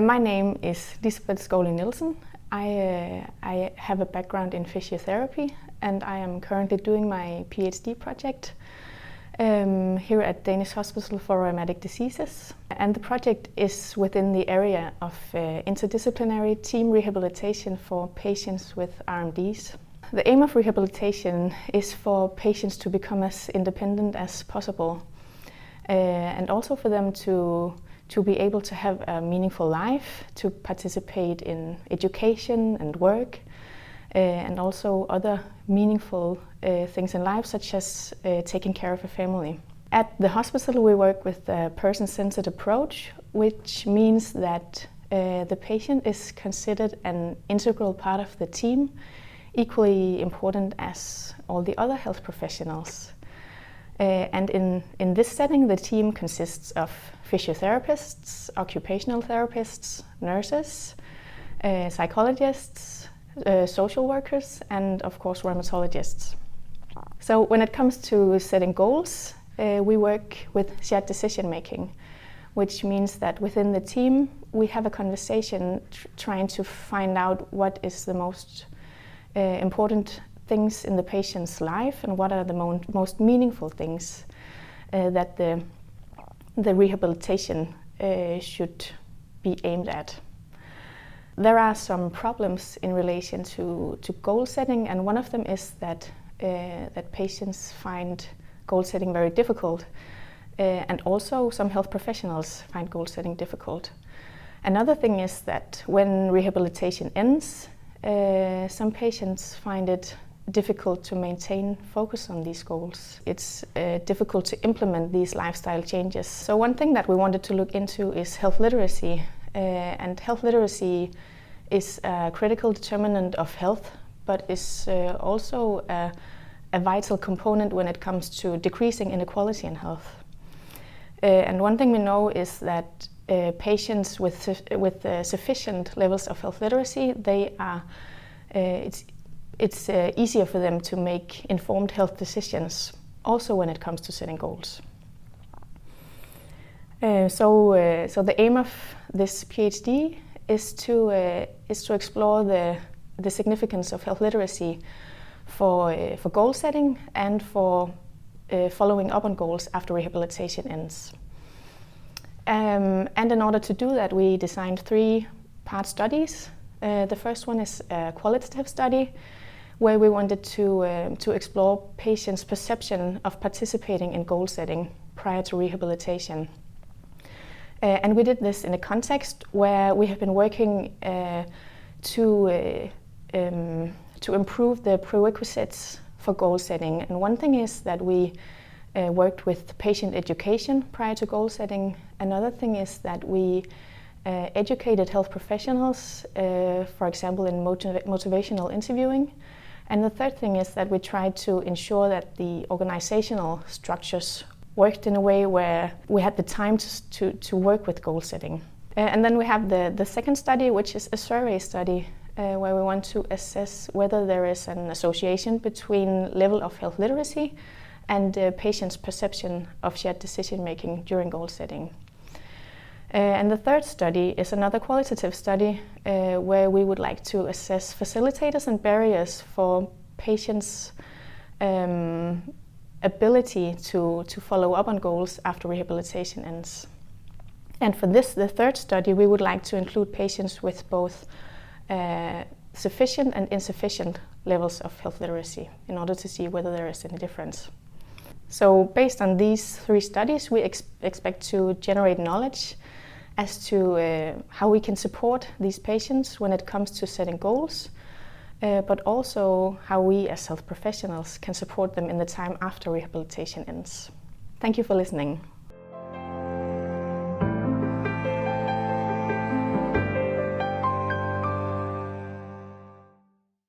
My name is Lisbeth Skovly Nielsen. I have a background in physiotherapy and I am currently doing my PhD project here at Danish Hospital for Rheumatic Diseases. And the project is within the area of interdisciplinary team rehabilitation for patients with RMDs. The aim of rehabilitation is for patients to become as independent as possible and also for them to be able to have a meaningful life, to participate in education and work, and also other meaningful things in life, such as taking care of a family. At the hospital, we work with a person-centered approach, which means that the patient is considered an integral part of the team, equally important as all the other health professionals. And in this setting, the team consists of physiotherapists, occupational therapists, nurses, psychologists, social workers, and of course rheumatologists. So when it comes to setting goals, we work with shared decision making, which means that within the team we have a conversation trying to find out what is the most important things in the patient's life and what are the most meaningful things that the rehabilitation should be aimed at. There are some problems in relation to goal setting, and one of them is that patients find goal setting very difficult, and also some health professionals find goal setting difficult. Another thing is that when rehabilitation ends, some patients find it difficult to maintain focus on these goals. It's difficult to implement these lifestyle changes. So one thing that we wanted to look into is health literacy. And health literacy is a critical determinant of health, but is also a vital component when it comes to decreasing inequality in health. And one thing we know is that patients with sufficient levels of health literacy, it's easier for them to make informed health decisions, also when it comes to setting goals. So the aim of this PhD is to explore the significance of health literacy for goal setting and for following up on goals after rehabilitation ends. And in order to do that, we designed 3-part studies. The first one is a qualitative study, where we wanted to explore patients' perception of participating in goal setting prior to rehabilitation. And we did this in a context where we have been working to improve the prerequisites for goal setting. And one thing is that we worked with patient education prior to goal setting. Another thing is that we educated health professionals, for example, in motivational interviewing. And the third thing is that we tried to ensure that the organizational structures worked in a way where we had the time to work with goal setting. And then we have the second study, which is a survey study, where we want to assess whether there is an association between level of health literacy and patients' perception of shared decision making during goal setting. And the third study is another qualitative study where we would like to assess facilitators and barriers for patients' ability to follow up on goals after rehabilitation ends. And for this, the third study, we would like to include patients with both sufficient and insufficient levels of health literacy in order to see whether there is any difference. So based on these 3 studies, we expect to generate knowledge as to how we can support these patients when it comes to setting goals, but also how we as health professionals can support them in the time after rehabilitation ends. Thank you for listening.